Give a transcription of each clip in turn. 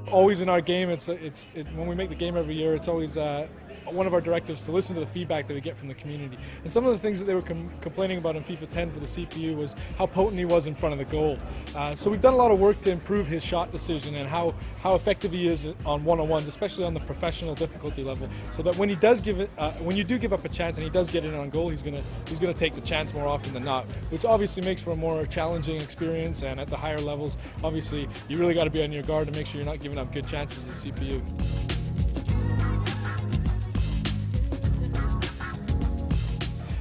always in our game, when we make the game every year, it's always one of our directives to listen to the feedback that we get from the community. And some of the things that they were complaining about in FIFA 10 for the CPU was how potent he was in front of the goal. So we've done a lot of work to improve his shot decision and how effective he is on one-on-ones, especially on the professional difficulty level, so that when he does when you do give up a chance and he does get in on goal, he's gonna take the chance more often than not, which obviously makes for a more challenging experience. And at the higher levels, obviously, you really got to be on your guard to make sure you're not giving up good chances to the CPU.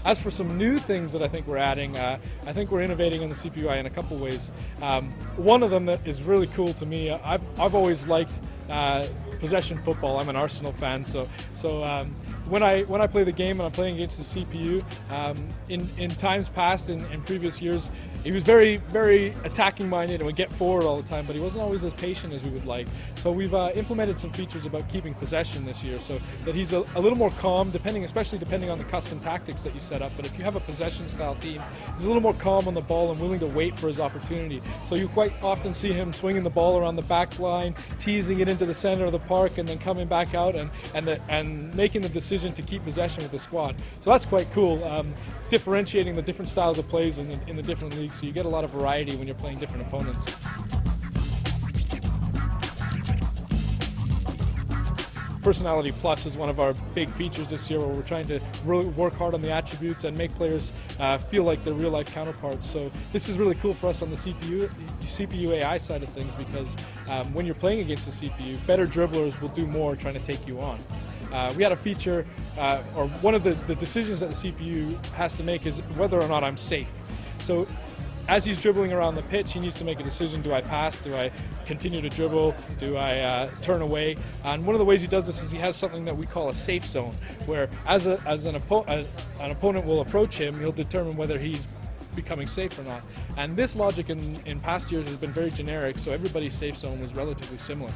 As for some new things that I think we're adding, I think we're innovating on the CPU in a couple ways. One of them that is really cool to me, I've always liked possession football. I'm an Arsenal fan, so when I play the game and I'm playing against the CPU, in times past, in previous years, he was very, very attacking minded and would get forward all the time, but he wasn't always as patient as we would like. So we've implemented some features about keeping possession this year, so that he's a little more calm, especially depending on the custom tactics that you set up. But if you have a possession style team, he's a little more calm on the ball and willing to wait for his opportunity. So you quite often see him swinging the ball around the back line, teasing it into the center of the park, and then coming back out and making the decision to keep possession with the squad. So that's quite cool, differentiating the different styles of plays in the different leagues, so you get a lot of variety when you're playing different opponents. Personality Plus is one of our big features this year, where we're trying to really work hard on the attributes and make players feel like they're real-life counterparts. So this is really cool for us on the CPU AI side of things, because when you're playing against the CPU, better dribblers will do more trying to take you on. We had a feature, or one of the decisions that the CPU has to make is whether or not I'm safe. So as he's dribbling around the pitch, he needs to make a decision: do I pass? Do I continue to dribble? Do I turn away? And one of the ways he does this is he has something that we call a safe zone, where as an opponent will approach him, he'll determine whether he's becoming safe or not. And this logic in past years has been very generic, so everybody's safe zone was relatively similar.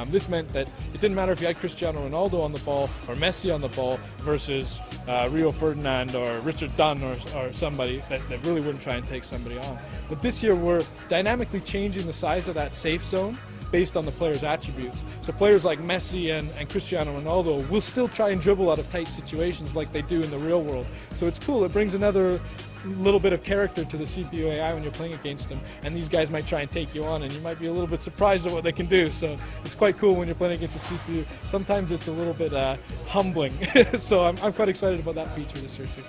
This meant that it didn't matter if you had Cristiano Ronaldo on the ball or Messi on the ball versus Rio Ferdinand or Richard Dunn or somebody that really wouldn't try and take somebody on. But this year we're dynamically changing the size of that safe zone based on the player's attributes. So players like Messi and Cristiano Ronaldo will still try and dribble out of tight situations like they do in the real world. So it's cool. It brings another little bit of character to the CPU AI when you're playing against them, and these guys might try and take you on, and you might be a little bit surprised at what they can do. So it's quite cool when you're playing against a CPU. Sometimes it's a little bit humbling. So I'm quite excited about that feature this year too.